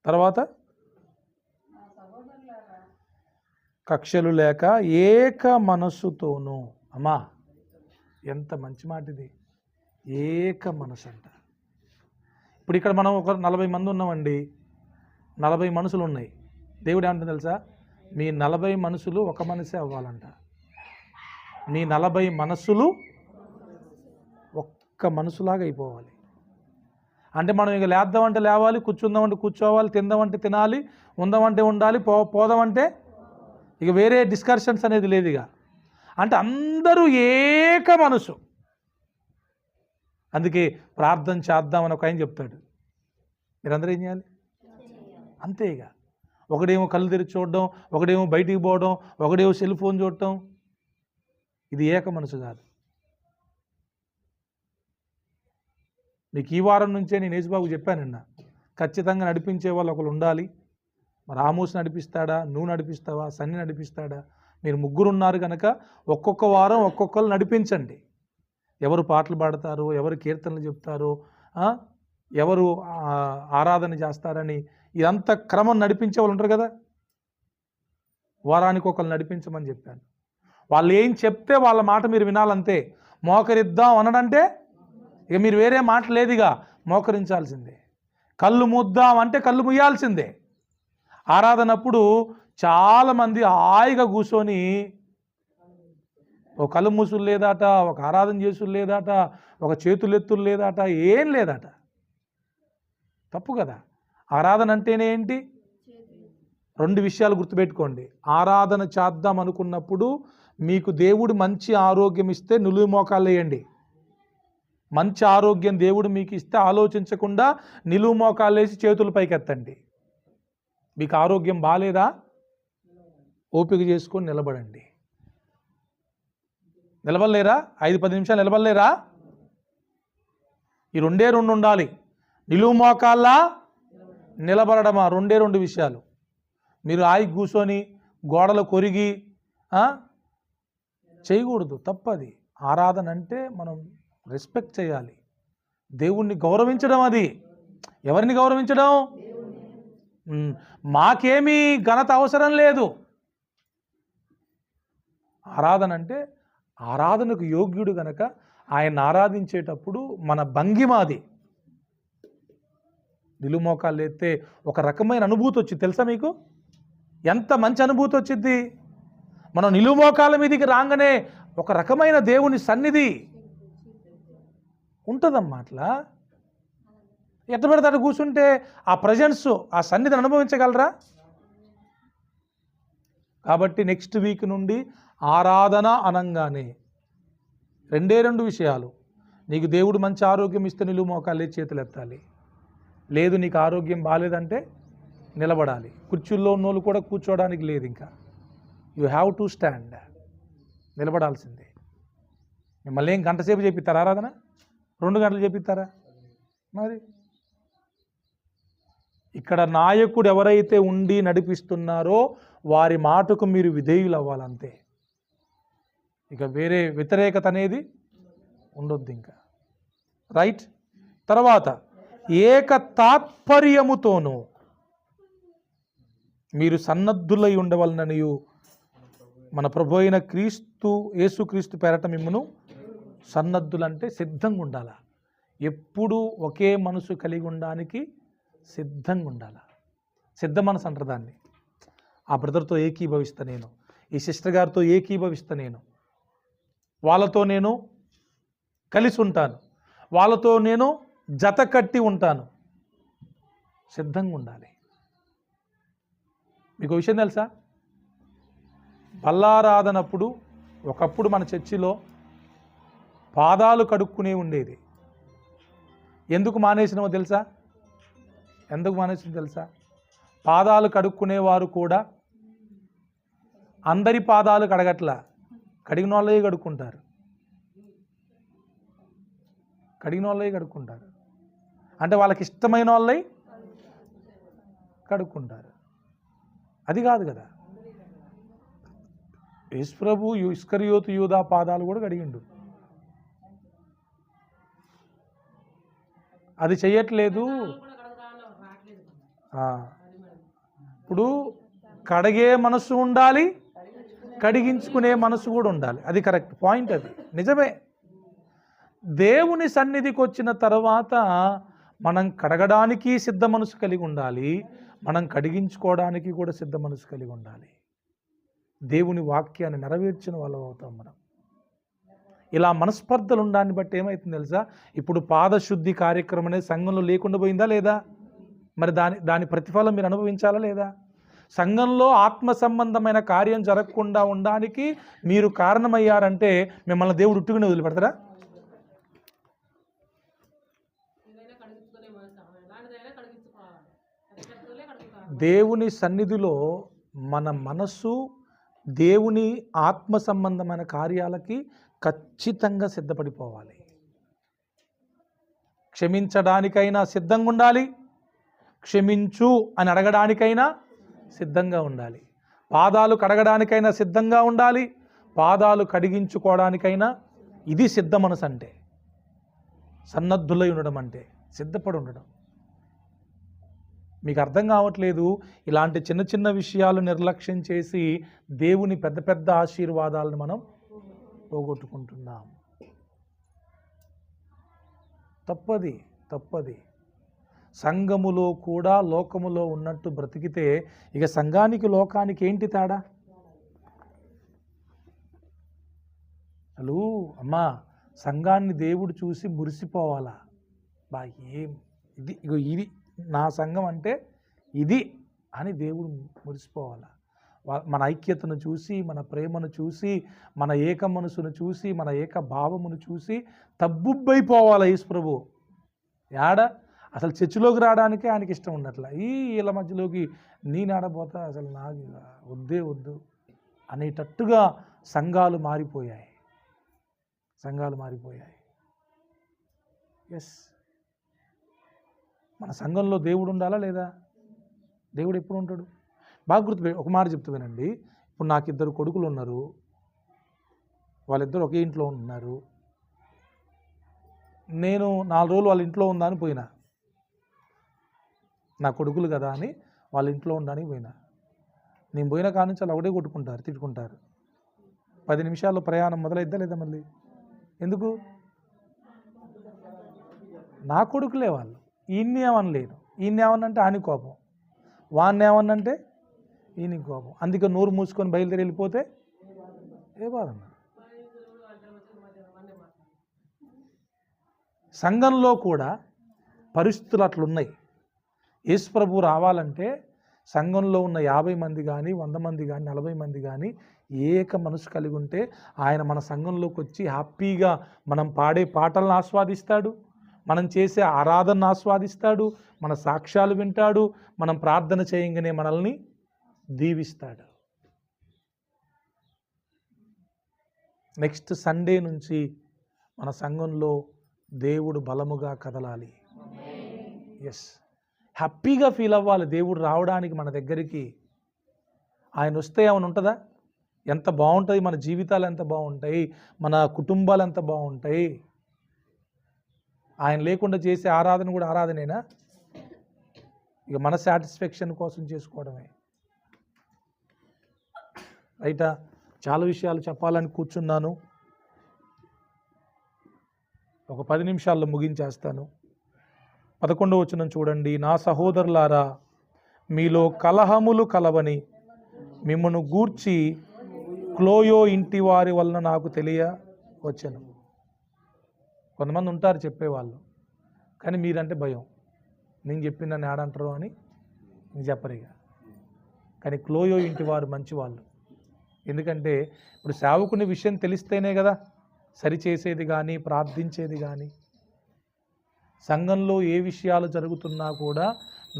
తర్వాత కక్షలు లేక ఏక మనస్సుతోనూ, అమ్మా ఎంత మంచి మాట ఇది, ఏక మనసు అంట. ఇప్పుడు ఇక్కడ మనం ఒక 40 మంది ఉన్నామండి, 40 మనసులు ఉన్నాయి. దేవుడు ఏమంటుంది తెలుసా, మీ 40 మనసులు ఒక మనసే అవ్వాలంట. మీ 40 మనసులు ఒక్క మనసులాగా అయిపోవాలి. అంటే మనం ఇక లేద్దామంటే లేవాలి, కూర్చుందామంటే కూర్చోవాలి, తిందామంటే తినాలి, ఉందామంటే ఉండాలి, పోదామంటే ఇక వేరే డిస్కషన్స్ అనేది లేదు. ఇక అంటే అందరూ ఏక మనసు. అందుకే ప్రార్థన చేద్దామని ఒక ఆయన చెప్తాడు, మీరందరూ ఏం చేయాలి అంతే. ఇక ఒకడేమో కళ్ళు తెరిచి చూడడం, ఒకడేమో బయటికి పోవడం, ఒకడేమో సెల్ ఫోన్ చూడటం, ఇది ఏక మనసు కాదు. మీకు ఈ వారం నుంచే నేను యేసుబాబు చెప్పానన్నా, ఖచ్చితంగా నడిపించే వాళ్ళు ఒకరు ఉండాలి. మరి ఆమోస్ నడిపిస్తాడా, నువ్వు నడిపిస్తావా, సన్ని నడిపిస్తాడా? మీరు ముగ్గురు ఉన్నారు కనుక ఒక్కొక్క వారం ఒక్కొక్కరు నడిపించండి. ఎవరు పాటలు పాడతారు, ఎవరు కీర్తనలు చెప్తారు, ఎవరు ఆరాధన చేస్తారని ఇదంతా క్రమం నడిపించే వాళ్ళు ఉంటారు కదా, వారానికి ఒకరు నడిపించమని చెప్పాను. వాళ్ళు ఏం చెప్తే వాళ్ళ మాట మీరు వినాలంతే. మోకరిద్దాం అనడంటే ఇక మీరు వేరే మాట లేదుగా, మోకరించాల్సిందే. కళ్ళు మూద్దాం అంటే కళ్ళు ముయ్యాల్సిందే. ఆరాధనప్పుడు చాలామంది హాయిగా కూర్చొని ఒక కళ్ళు మూసులు లేదాట, ఒక ఆరాధన చేసులు లేదాట, ఒక చేతులు ఎత్తులు లేదాట, ఏం లేదట. తప్పు కదా. ఆరాధన అంటేనే ఏంటి? 2 విషయాలు గుర్తుపెట్టుకోండి. ఆరాధన చేద్దాం అనుకున్నప్పుడు మీకు దేవుడు మంచి ఆరోగ్యం ఇస్తే నిలువు మోకాళ్ళు వేయండి. మంచి ఆరోగ్యం దేవుడు మీకు ఇస్తే ఆలోచించకుండా నిలువు మోకాళ్ళు వేసి చేతుల పైకెత్తండి. మీకు ఆరోగ్యం బాగాలేదా, ఓపిక చేసుకొని నిలబడండి. నిలబడలేరా? 5-10 నిమిషాలు నిలబడలేరా? ఈ 2 ఉండాలి. నిలువు మోకాళ్ళ నిలబడమా, 2 విషయాలు. మీరు ఆగి కూర్చొని గోడలు కొరిగి చేయకూడదు, తప్పది. ఆరాధన అంటే మనం రెస్పెక్ట్ చేయాలి, దేవుణ్ణి గౌరవించడం. అది ఎవరిని గౌరవించడం? మాకేమీ ఘనత అవసరం లేదు. ఆరాధన అంటే ఆరాధనకు యోగ్యుడు గనక ఆయన ఆరాధించేటప్పుడు మన భంగిమ అది. నిలుమోకాలు ఎత్తే ఒక రకమైన అనుభూతి వచ్చింది, తెలుసా మీకు? ఎంత మంచి అనుభూతి వచ్చింది. మనం నిలుమోకాల మీదికి రాగానే ఒక రకమైన దేవుని సన్నిధి ఉంటుందమ్మా. అట్లా ఎట్ట పెడతాడు కూర్చుంటే ఆ ప్రజెన్స్, ఆ సన్నిధిని అనుభవించగలరా? కాబట్టి నెక్స్ట్ వీక్ నుండి ఆరాధన అనంగానే రెండు విషయాలు. నీకు దేవుడు మంచి ఆరోగ్యం ఇస్తే నిలువు మోకాలే చేతులు ఎత్తాలి. లేదు నీకు ఆరోగ్యం బాగాలేదంటే నిలబడాలి. కుర్చీల్లో ఉన్నోళ్ళు కూడా కూర్చోవడానికి లేదు, ఇంకా యూ హ్యావ్ టు స్టాండ్, నిలబడాల్సిందే. మిమ్మల్ని ఏం గంట సేపు చెప్పిస్తారా ఆరాధన? 2 గంటలు చెప్పిస్తారా? మరి ఇక్కడ నాయకుడు ఎవరైతే ఉండి నడిపిస్తున్నారో వారి మాటకు మీరు విధేయులు అవ్వాలంతే. ఇక వేరే వ్యతిరేకత అనేది ఉండొద్దు ఇంకా. రైట్. తర్వాత ఏక తాత్పర్యముతోనూ మీరు సన్నద్ధులై ఉండవలననియు మన ప్రభు అయిన యేసుక్రీస్తు పేరట మిమ్మను సన్నద్ధులంటే సిద్ధంగా ఉండాల. ఎప్పుడు ఒకే మనసు కలిగి ఉండడానికి సిద్ధంగా ఉండాల. సిద్ధ మనసు అంటారు దాన్ని. ఆ బ్రదర్తో ఏకీభవిస్తా నేను, ఈ సిస్టర్ గారితో ఏకీభవిస్తా నేను, వాళ్ళతో నేను కలిసి ఉంటాను, వాళ్ళతో నేను జత కట్టి ఉంటాను. సిద్ధంగా ఉండాలి. మీకు విషయం తెలుసా? బల్లారాధనప్పుడు ఒకప్పుడు మన చర్చిలో పాదాలు కడుక్కునే ఉండేది. ఎందుకు మానేసినామో తెలుసా? పాదాలు కడుక్కునేవారు కూడా అందరి పాదాలు కడగట్లా, కడిగిన వాళ్ళే కడుక్కుంటారు. అంటే వాళ్ళకి ఇష్టమైన వాళ్ళే కడుక్కుంటారు. అది కాదు కదా. యేసుప్రభు ఇస్కరియోతు యూదా పాదాలు కూడా కడిగిండు. అది చెయ్యట్లేదు. ఇప్పుడు కడిగే మనసు ఉండాలి, కడిగించుకునే మనసు కూడా ఉండాలి. అది కరెక్ట్ పాయింట్, అది నిజమే. దేవుని సన్నిధికి వచ్చిన తర్వాత మనం కడగడానికి సిద్ధ మనసు కలిగి ఉండాలి, మనం కడిగించుకోవడానికి కూడా సిద్ధ మనసు కలిగి ఉండాలి. దేవుని వాక్యాన్ని నెరవేర్చిన వాళ్ళం అవుతాం మనం. ఇలా మనస్పర్ధలు ఉండడాన్ని బట్టి ఏమవుతుంది తెలుసా? ఇప్పుడు పాదశుద్ధి కార్యక్రమం అనేది సంఘంలో లేకుండా పోయిందా లేదా? మరి దాని ప్రతిఫలం మీరు అనుభవించాలా లేదా? సంఘంలో ఆత్మ సంబంధమైన కార్యం జరగకుండా ఉండడానికి మీరు కారణమయ్యారంటే మిమ్మల్ని దేవుడు ఉట్టుకుని వదిలిపెడతారా? దేవుని సన్నిధిలో మన మనస్సు దేవుని ఆత్మ సంబంధమైన కార్యాలకి ఖచ్చితంగా సిద్ధపడిపోవాలి. క్షమించడానికైనా సిద్ధంగా ఉండాలి, క్షమించు అని అడగడానికైనా సిద్ధంగా ఉండాలి, పాదాలు కడగడానికైనా సిద్ధంగా ఉండాలి, పాదాలు కడిగించుకోవడానికైనా. ఇది సిద్ధ మనసు అంటే, సన్నద్ధులై ఉండడం అంటే సిద్ధపడి ఉండడం. మీకు అర్థం కావట్లేదు. ఇలాంటి చిన్న చిన్న విషయాలు నిర్లక్ష్యం చేసి దేవుని పెద్ద పెద్ద ఆశీర్వాదాలను మనం పోగొట్టుకుంటున్నాం. తప్పది. సంఘములో కూడా లోకములో ఉన్నట్టు బ్రతికితే ఇక సంఘానికి లోకానికి ఏంటి తేడా? అసలు అమ్మా, సంఘాన్ని దేవుడు చూసి మురిసిపోవాలా? ఇది నా సంఘం అంటే ఇది అని దేవుడు మురిసిపోవాలా? మన ఐక్యతను చూసి, మన ప్రేమను చూసి, మన ఏక మనసును చూసి, మన ఏక భావమును చూసి తబ్బుబ్బైపోవాలి యేసు ప్రభు. అసలు చర్చిలోకి రావడానికే ఆయనకి ఇష్టం ఉండట్లా. వీళ్ళ మధ్యలోకి నేనాడబోతా, అసలు నాకు వద్దు అనేటట్టుగా సంఘాలు మారిపోయాయి. ఎస్, మన సంఘంలో దేవుడు ఉండాలా లేదా? దేవుడు ఎప్పుడు ఉంటాడు? బాగా గుర్తుపెట్టి ఒక మాట చెప్తూ వినండి. ఇప్పుడు నాకు 2 కొడుకులు ఉన్నారు, వాళ్ళిద్దరు ఒకే ఇంట్లో ఉన్నారు. నేను 4 రోజులు వాళ్ళ ఇంట్లో ఉందా అని పోయినా, నా కొడుకులు కదా అని వాళ్ళ ఇంట్లో ఉండడానికి పోయినా. నేను పోయిన కాడ నుంచి వాళ్ళు ఒకటే కొట్టుకుంటారు, తిట్టుకుంటారు. 10 నిమిషాల్లో ప్రయాణం మొదలైద్దా లేదా మళ్ళీ? ఎందుకు? నా కొడుకులే వాళ్ళు. ఈయన్ని ఏమనలేను, ఈయన్ని ఏమన్నంటే ఆని కోపం, వాడిని ఏమన్నంటే ఈయనకి కోపం. అందుకే నోరు మూసుకొని బయలుదేరి వెళ్ళిపోతే ఏ బాధ. సంఘంలో కూడా పరిస్థితులు అట్లున్నాయి. యేసు ప్రభువు రావాలంటే సంఘంలో ఉన్న 50 మంది కానీ, 100 మంది కానీ, 40 మంది కానీ ఏక మనసు కలిగి ఉంటే ఆయన మన సంఘంలోకి వచ్చి హ్యాపీగా మనం పాడే పాటలను ఆస్వాదిస్తాడు, మనం చేసే ఆరాధనను ఆస్వాదిస్తాడు, మన సాక్ష్యాలు వింటాడు, మనం ప్రార్థన చేయంగానే మనల్ని దీవిస్తాడు. నెక్స్ట్ సండే నుంచి మన సంఘంలో దేవుడు బలముగా కదలాలి. ఎస్, హ్యాపీగా ఫీల్ అవ్వాలి దేవుడు రావడానికి మన దగ్గరికి. ఆయన వస్తే ఏమైనా ఉంటుందా? ఎంత బాగుంటుంది, మన జీవితాలు ఎంత బాగుంటాయి, మన కుటుంబాలు ఎంత బాగుంటాయి. ఆయన లేకుండా చేసే ఆరాధన కూడా ఆరాధనేనా? ఇక మన సాటిస్ఫాక్షన్ కోసం చేసుకోవడమే. రైటా? చాలా విషయాలు చెప్పాలని కూర్చున్నాను, ఒక 10 నిమిషాల్లో ముగించేస్తాను. 11వ వచనం చూడండి. నా సహోదరులారా, మీలో కలహములు కలవని మిమ్మను గూర్చి క్లోయో ఇంటి వారి వలన నాకు తెలియవచ్చెను. కొంతమంది ఉంటారు చెప్పేవాళ్ళు, కానీ మీరంటే భయం. నేను చెప్పిన నన్ను ఏడంటారు అని నేను చెప్పరిగా. కానీ క్లోయో ఇంటి వారు మంచివాళ్ళు. ఎందుకంటే ఇప్పుడు సేవకుని విషయం తెలిస్తేనే కదా సరిచేసేది కానీ, ప్రార్థించేది కానీ. సంఘంలో ఏ విషయాలు జరుగుతున్నా కూడా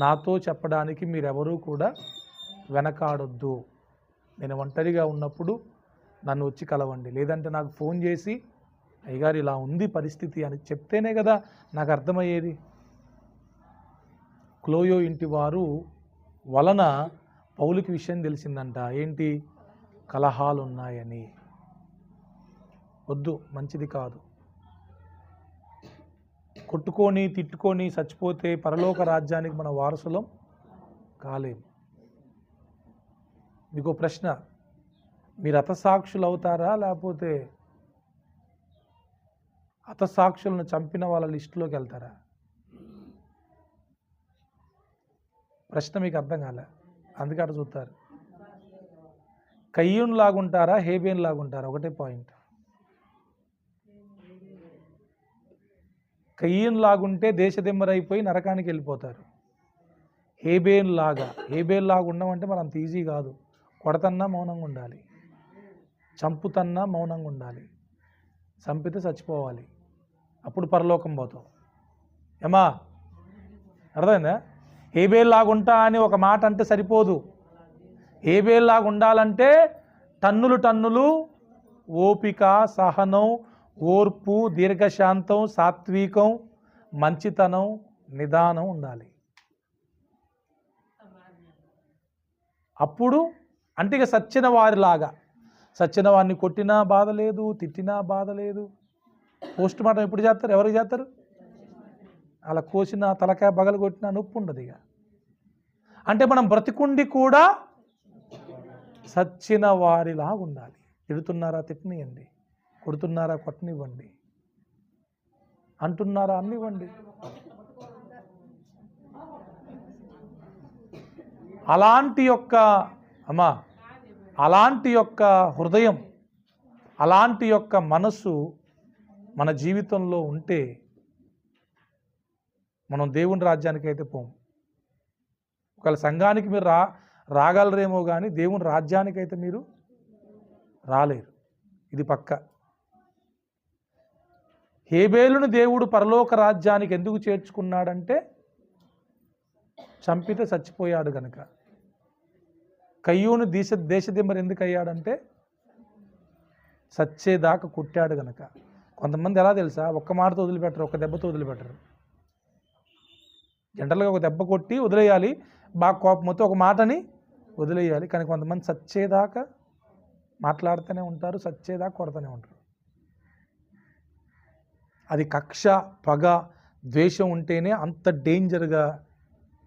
నాతో చెప్పడానికి మీరెవరూ కూడా వెనకాడొద్దు. నేను ఒంటరిగా ఉన్నప్పుడు నన్ను వచ్చి కలవండి, లేదంటే నాకు ఫోన్ చేసి అయ్యగారు ఇలా ఉంది పరిస్థితి అని చెప్తేనే కదా నాకు అర్థమయ్యేది. క్లోయో ఇంటి వారు వలన పౌలుకి విషయం తెలిసిందంట. ఏంటి? కలహాలు ఉన్నాయని. వద్దు, మంచిది కాదు. కొట్టుకొని తిట్టుకొని చచ్చిపోతే పరలోక రాజ్యానికి మన వారసులం కాలేము. మీకు ప్రశ్న, మీరు హతసాక్షులు అవుతారా, లేకపోతే హతసాక్షులను చంపిన వాళ్ళ లిస్టులోకి వెళ్తారా? ప్రశ్న మీకు అర్థం కాలే, అందుకే అటు చూస్తారు. కయ్యూన్ లాగుంటారా, హేబేన్ లాగుంటారా? ఒకటే పాయింట్. కయ్యూన్ లాగుంటే దేశదిమ్మరైపోయి నరకానికి వెళ్ళిపోతారు. హేబేన్ లాగా ఉండమంటే మరి అంత ఈజీ కాదు. కొడతన్నా మౌనంగా ఉండాలి, చంపుతన్నా మౌనంగా ఉండాలి, చంపితే చచ్చిపోవాలి, అప్పుడు పరలోకం పోతాం. ఏమా అర్థమైందా? హేబేల్ లాగుంటా అని ఒక మాట అంటే సరిపోదు. హేబేల్ లాగా ఉండాలంటే టన్నులు ఓపిక, సహనం, ఓర్పు, దీర్ఘశాంతం, సాత్వికం, మంచితనం, నిదానం ఉండాలి. అప్పుడు అంటే ఇక సచ్చిన వారిలాగా, సచ్చిన వారిని కొట్టినా బాధ లేదు, తిట్టినా బాధ లేదు. పోస్ట్ మార్టం ఎప్పుడు చేస్తారు? ఎవరికి చేస్తారు? అలా కోసిన తలకాయ బగలు కొట్టినా నొప్పి ఉండదు ఇక. అంటే మనం బ్రతికుండి కూడా సచ్చిన వారిలాగా ఉండాలి. తిడుతున్నారా? తిట్టనివ్వండి. కొడుతున్నారా? కొట్టనివ్వండి. అంటున్నారా? అన్నివ్వండి. అలాంటి యొక్క హృదయం, అలాంటి యొక్క మనసు మన జీవితంలో ఉంటే మనం దేవుని రాజ్యానికి అయితే పోం. ఒకవేళ సంఘానికి మీరు రాగలరేమో కానీ దేవుని రాజ్యానికి అయితే మీరు రాలేరు. ఇది పక్క. హేబేలును దేవుడు పరలోక రాజ్యానికి ఎందుకు చేర్చుకున్నాడంటే చంపితే చచ్చిపోయాడు గనక. కయ్యూను దేశదిమ్మరు ఎందుకు అయ్యాడంటే చచ్చేదాకా కుట్టాడు గనక. కొంతమంది ఎలా తెలుసా, ఒక్క మాటతో వదిలిపెట్టరు, ఒక దెబ్బతో వదిలిపెట్టరు. జనరల్గా ఒక దెబ్బ కొట్టి వదిలేయాలి, బాగా కోపం వస్తే ఒక మాటని వదిలేయాలి. కానీ కొంతమంది చచ్చేదాకా మాట్లాడుతూనే ఉంటారు, చచ్చేదాకా కొడుతూనే ఉంటారు. అది కక్ష, పగ, ద్వేషం ఉంటేనే అంత డేంజర్గా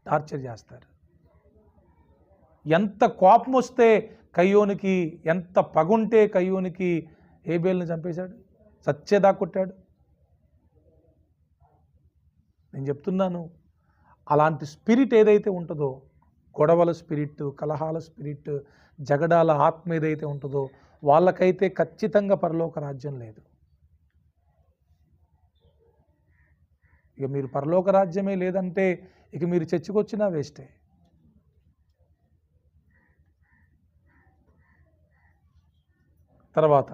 టార్చర్ చేస్తారు. ఎంత కోపం వస్తే కయ్యోనికి, ఎంత పగుంటే కయ్యోనికి హేబేల్ని చంపేశాడు, చచ్చేదాకా కొట్టాడు. నేను చెప్తున్నాను, అలాంటి స్పిరిట్ ఏదైతే ఉంటుందో, గొడవల స్పిరిట్, కలహాల స్పిరిట్, జగడాల ఆత్మ ఏదైతే ఉంటుందో వాళ్ళకైతే ఖచ్చితంగా పరలోక రాజ్యం లేదు. ఇక మీరు పరలోక రాజ్యమే లేదంటే ఇక మీరు చర్చికొచ్చినా వేస్టే. తర్వాత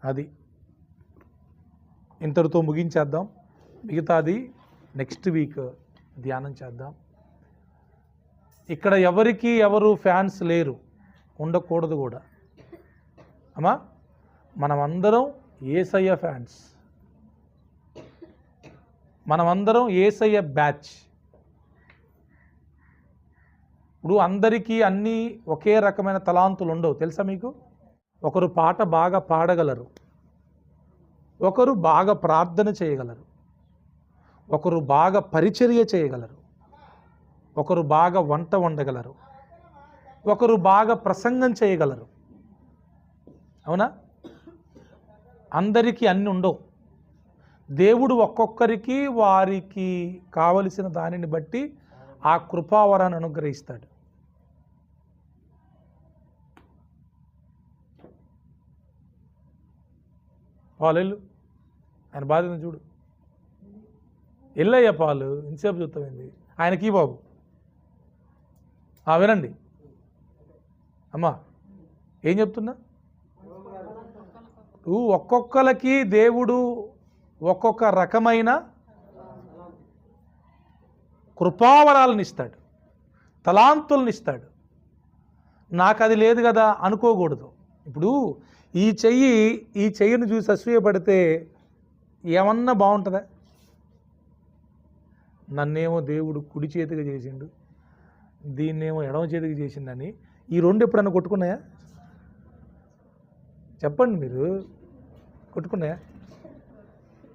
అది ఇంతటితో ముగించేద్దాం. మిగతాది నెక్స్ట్ వీక్ ధ్యానం చేద్దాం. ఇక్కడ ఎవరికి ఎవరు ఫ్యాన్స్ లేరు, ఉండకూడదు కూడా. అమ్మా, మనమందరం యేసయ్య ఫ్యాన్స్, మనమందరం యేసయ్య బ్యాచ్. ఇప్పుడు అందరికీ అన్నీ ఒకే రకమైన తలాంతులు ఉండవు, తెలుసా మీకు? ఒకరు పాట బాగా పాడగలరు, ఒకరు బాగా ప్రార్థన చేయగలరు, ఒకరు బాగా పరిచర్య చేయగలరు, ఒకరు బాగా వంట వండగలరు, ఒకరు బాగా ప్రసంగం చేయగలరు. అవునా? అందరికీ అన్నీ ఉండవు. దేవుడు ఒక్కొక్కరికి వారికి కావలసిన దానిని బట్టి ఆ కృపావరాన్ని అనుగ్రహిస్తాడు. పాలు ఆయన బాధ్యత చూడు. ఎల్లయ్య పాలు ఇంతసేపు చూస్తామైంది ఆయనకి బాబు. వినండి అమ్మా, ఏం చెప్తున్నా? ఒక్కొక్కరికి దేవుడు ఒక్కొక్క రకమైన కృపావరాలను ఇస్తాడు, తలాంతులను ఇస్తాడు. నాకు అది లేదు కదా అనుకోకూడదు. ఇప్పుడు ఈ చెయ్యిని చూసి అసూయపడితే ఏమన్నా బాగుంటుందా? నన్నేమో దేవుడు కుడి చేతిగా చేసిండు, దీన్నేమో ఎడమ చేతికి చేసిండని ఈ రెండు ఎప్పుడన్నా కొట్టుకున్నాయా? చెప్పండి మీరు, కొట్టుకున్నాయా?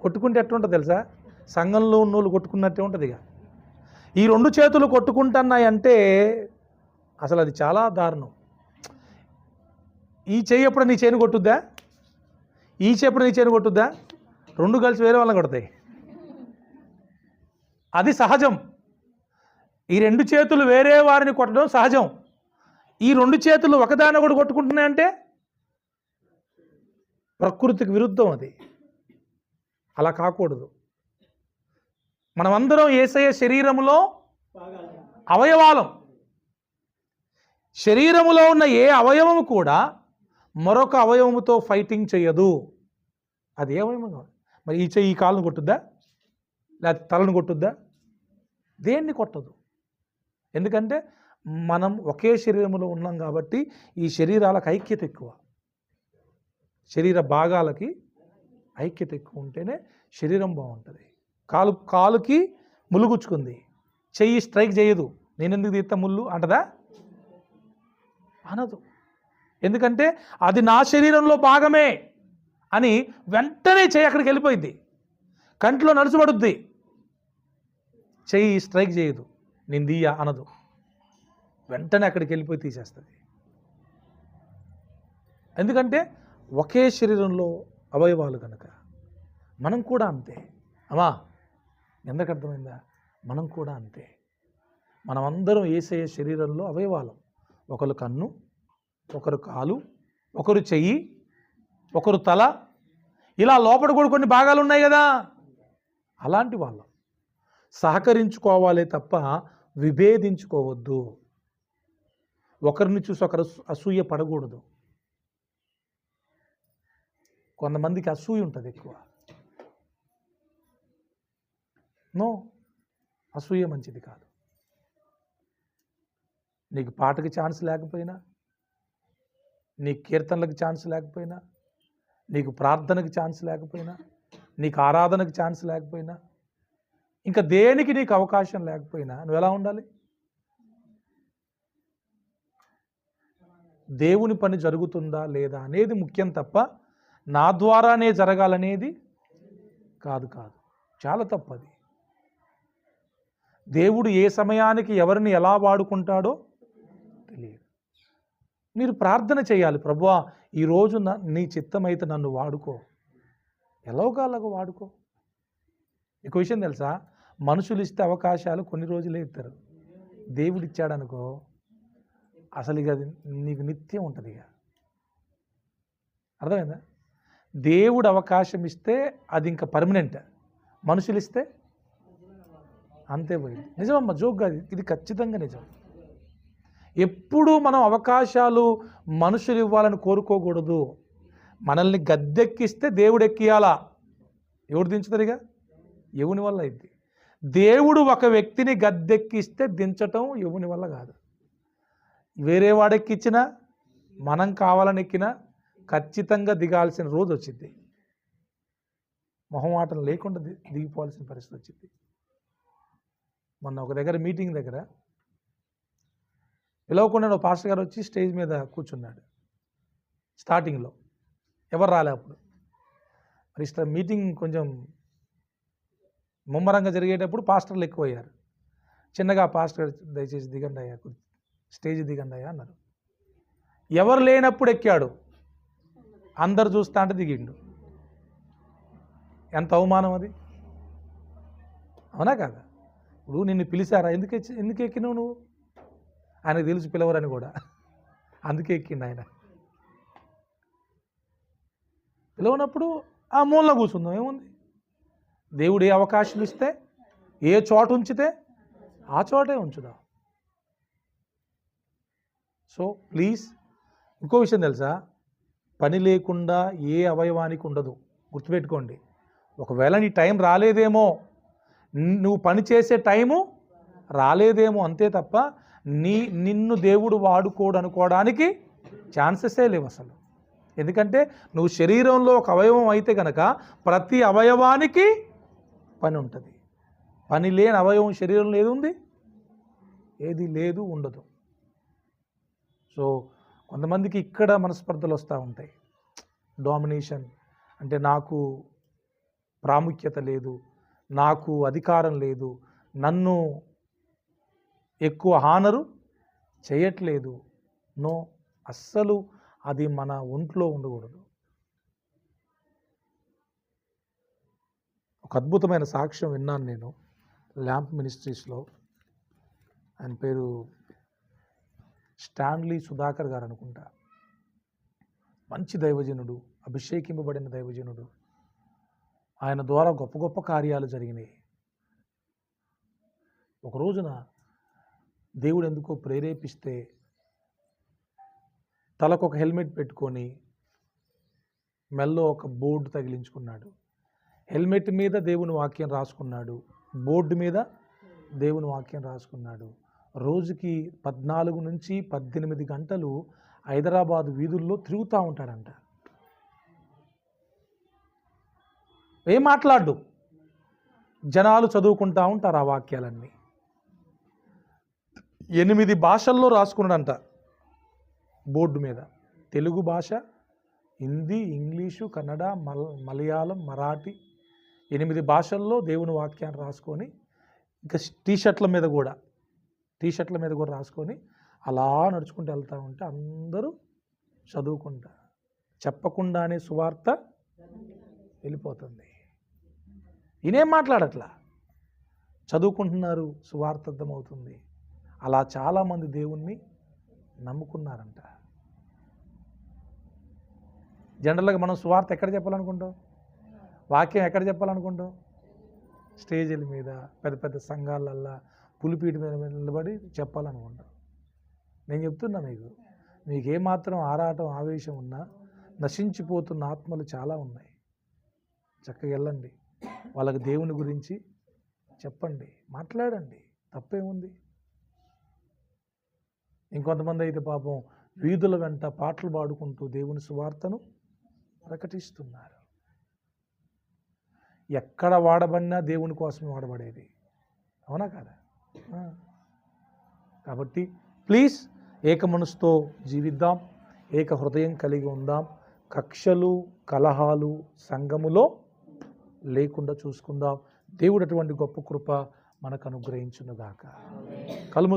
కొట్టుకుంటే ఎట్లుంటుంది తెలుసా? సంఘంలో ఉన్నోళ్ళు కొట్టుకున్నట్టే ఉంటుంది. ఇక ఈ రెండు చేతులు కొట్టుకుంటున్నాయంటే అసలు అది చాలా దారుణం. ఈ చెయ్యి ఎప్పుడు నీ చేను కొట్టుద్దా, ఈ చెప్పుడు నీ చేను కొట్టుద్దా? రెండు కలిసి వేరే వాళ్ళని కొడతాయి. అది సహజం. ఈ రెండు చేతులు వేరే వారిని కొట్టడం సహజం. ఈ రెండు చేతులు ఒకదాని ఒకటి కొట్టుకుంటున్నాయంటే ప్రకృతికి విరుద్ధం. అది అలా కాకూడదు. మనమందరం యేసయ్య శరీరములో అవయవాలం. శరీరములో ఉన్న ఏ అవయవము కూడా మరొక అవయవముతో ఫైటింగ్ చేయదు. అది ఏ అవయవం? మరి ఈ చెయ్యి ఈ కాళ్ళను కొట్టుద్దా, లేకపోతే తలను కొట్టుద్దా? దేన్ని కొట్టదు. ఎందుకంటే మనం ఒకే శరీరంలో ఉన్నాం కాబట్టి ఈ శరీరాలకు ఐక్యత ఎక్కువ. శరీర భాగాలకి ఐక్యత ఎక్కువ ఉంటేనే శరీరం బాగుంటుంది. కాలుకి ములుగుచ్చుకుంది, చెయ్యి స్ట్రైక్ చేయదు, నేను ఎందుకు తీస్తా ముళ్ళు అంటదా? అనదు. ఎందుకంటే అది నా శరీరంలో భాగమే అని వెంటనే చెయ్యి అక్కడికి వెళ్ళిపోయింది, కంట్లో నడుచుబడుద్ది. చెయ్యి స్ట్రైక్ చేయదు, నేను తీయ అనదు, వెంటనే అక్కడికి వెళ్ళిపోయి తీసేస్తుంది. ఎందుకంటే ఒకే శరీరంలో అవయవాలు కనుక. మనం కూడా అంతే. అమ్మా, ఎందుకు అర్థమైందా? మనం కూడా అంతే. మనమందరం యేసయ్య శరీరంలో అవయవాలం. ఒకరు కన్ను, ఒకరు కాలు, ఒకరు చెయ్యి, ఒకరు తల, ఇలా లోపల కూడా కొన్ని భాగాలు ఉన్నాయి కదా. అలాంటి వాళ్ళం సహకరించుకోవాలే తప్ప విభేదించుకోవద్దు. ఒకరిని చూసి ఒకరు అసూయ పడకూడదు. కొంతమందికి అసూయ ఉంటుంది ఎక్కువ. నో, అసూయ మంచిది కాదు. నీకు పాటకి ఛాన్స్ లేకపోయినా, నీ కీర్తనలకు ఛాన్స్ లేకపోయినా, నీకు ప్రార్థనకి ఛాన్స్ లేకపోయినా, నీకు ఆరాధనకి ఛాన్స్ లేకపోయినా, ఇంకా దేనికి నీకు అవకాశం లేకపోయినా నువ్వు ఎలా ఉండాలి? దేవుని పని జరుగుతుందా లేదా అనేది ముఖ్యం తప్ప నా ద్వారానే జరగాలనేది కాదు. చాలా తప్పది. దేవుడు ఏ సమయానికి ఎవరిని ఎలా వాడుకుంటాడో తెలియదు. మీరు ప్రార్థన చేయాలి, ప్రభువా ఈరోజు నీ చిత్తమైతే నన్ను వాడుకో, ఎలాగో వాడుకో. ఇంకో విషయం తెలుసా, మనుషులు ఇస్తే అవకాశాలు కొన్ని రోజులే ఇస్తారు. దేవుడు ఇచ్చాడనుకో అసలు ఇక అది నీకు నిత్యం ఉంటుంది. ఇక అర్థమైందా? దేవుడు అవకాశం ఇస్తే అది ఇంకా పర్మనెంట్, మనుషులు ఇస్తే అంతే పోయింది. నిజమమ్మా, జోక్ కాదు, ఇది ఖచ్చితంగా నిజం. ఎప్పుడూ మనం అవకాశాలు మనుషులు ఇవ్వాలని కోరుకోకూడదు. మనల్ని గద్దెక్కిస్తే దేవుడు ఎక్కియాలా? ఎవడు దించుతారు? ఇక ఎవని వల్ల అయింది. దేవుడు ఒక వ్యక్తిని గద్దెక్కిస్తే దించటం ఎవని వల్ల కాదు. వేరే వాడెక్కిచ్చినా మనం కావాలని ఎక్కినా ఖచ్చితంగా దిగాల్సిన రోజు వచ్చింది. మొహమాటం లేకుండా దిగిపోవాల్సిన పరిస్థితి వచ్చింది. మొన్న ఒక దగ్గర మీటింగ్ దగ్గర పిలవకుండా పాస్టర్ గారు వచ్చి స్టేజ్ మీద కూర్చున్నాడు. స్టార్టింగ్లో ఎవరు రాలే. అప్పుడు మరి మీటింగ్ కొంచెం ముమ్మరంగా జరిగేటప్పుడు పాస్టర్లు ఎక్కువయ్యారు. చిన్నగా పాస్టర్ దయచేసి దిగండి అయ్యా, స్టేజ్ దిగండి అయ్యా అన్నారు. ఎవరు లేనప్పుడు ఎక్కాడు, అందరు చూస్తా అంటే దిగిండు. ఎంత అవమానం అది, అవునా కాదా? ఇప్పుడు నిన్ను పిలిచారా, ఎందుకు ఎక్కినావు నువ్వు? ఆయనకు తెలుసు పిలవరని కూడా, అందుకే ఎక్కిండు ఆయన. పిలవనప్పుడు ఆ మూలలో కూర్చుందాం, ఏముంది? దేవుడు ఏ అవకాశం ఇస్తే, ఏ చోట ఉంచితే ఆ చోటే ఉంచుదాం. సో ప్లీజ్, ఇంకో విషయం తెలుసా, పని లేకుండా ఏ అవయవానికి ఉండదు, గుర్తుపెట్టుకోండి. ఒకవేళ నీ టైం రాలేదేమో, నువ్వు పని చేసే టైము రాలేదేమో, అంతే తప్ప నిన్ను దేవుడు వాడుకోడు అనుకోవడానికి ఛాన్సెసే లేవు అసలు. ఎందుకంటే నువ్వు శరీరంలో ఒక అవయవం అయితే కనుక ప్రతి అవయవానికి పని ఉంటుంది. పని లేని అవయవం శరీరంలో ఏది ఉంది? ఏది లేదు, ఉండదు. సో కొంతమందికి ఇక్కడ మనస్పర్ధలు వస్తూ ఉంటాయి. డామినేషన్ అంటే నాకు ప్రాముఖ్యత లేదు, నాకు అధికారం లేదు, నన్ను ఎక్కువ హానరు చేయట్లేదు. నో, అస్సలు అది మన ఒంట్లో ఉండకూడదు. ఒక అద్భుతమైన సాక్ష్యం విన్నాను నేను ల్యాంప్ మినిస్ట్రీస్లో. ఆయన పేరు స్టాన్లీ సుధాకర్ గారు అనుకుంటా. మంచి దైవజనుడు, అభిషేకింపబడిన దైవజనుడు. ఆయన ద్వారా గొప్ప గొప్ప కార్యాలు జరిగినాయి. ఒక రోజున దేవుడు ఎందుకో ప్రేరేపిస్తే తలకు ఒక హెల్మెట్ పెట్టుకొని మెల్లో ఒక బోర్డు తగిలించుకున్నాడు. హెల్మెట్ మీద దేవుని వాక్యం రాసుకున్నాడు, బోర్డు మీద దేవుని వాక్యం రాసుకున్నాడు. రోజుకి 14 నుంచి 18 గంటలు హైదరాబాద్ వీధుల్లో తిరుగుతూ ఉంటాడంట. ఏం మాట్లాడు, జనాలు చదువుకుంటూ ఉంటారు ఆ వాక్యాలన్నీ. 8 భాషల్లో రాసుకున్నాడంట బోర్డు మీద. తెలుగు భాష, హిందీ, ఇంగ్లీషు, కన్నడ, మలయాళం, మరాఠీ, 8 భాషల్లో దేవుని వాక్యాన్ని రాసుకొని, ఇంకా టీషర్ట్ల మీద కూడా రాసుకొని అలా నడుచుకుంటూ వెళ్తూ ఉంటే అందరూ చదువుకుంటా, చెప్పకుండానే సువార్త వెళ్ళిపోతుంది. ఈయనేం మాట్లాడట్లా, చదువుకుంటున్నారు, సువార్త అర్థమవుతుంది. అలా చాలామంది దేవుణ్ణి నమ్ముకున్నారంట. జనరల్గా మనం సువార్త ఎక్కడ చెప్పాలనుకుంటాం? వాక్యం ఎక్కడ చెప్పాలనుకుంటాం? స్టేజీల మీద, పెద్ద పెద్ద సంఘాలల్లో, పులిపీటి మీద నిలబడి చెప్పాలనుకుంటాం. నేను చెప్తున్నా మీకు ఏమాత్రం ఆరాటం, ఆవేశం ఉన్నా నశించిపోతున్న ఆత్మలు చాలా ఉన్నాయి. చక్కగా వెళ్ళండి, వాళ్ళకి దేవుని గురించి చెప్పండి, మాట్లాడండి, తప్పేముంది? ఇంకొంతమంది అయితే పాపం వీధుల వెంట పాటలు పాడుకుంటూ దేవుని సువార్తను ప్రకటిస్తున్నారు. ఎక్కడ వాడబడినా దేవుని కోసమే వాడబడేది, అవునా కదా? కాబట్టి ప్లీజ్ ఏక మనసుతో జీవిద్దాం, ఏక హృదయం కలిగి ఉందాం, కక్షలు కలహాలు సంఘములో లేకుండా చూసుకుందాం. దేవుడు అటువంటి గొప్ప కృప మనకు అనుగ్రహించునుగాక. కళ్ళు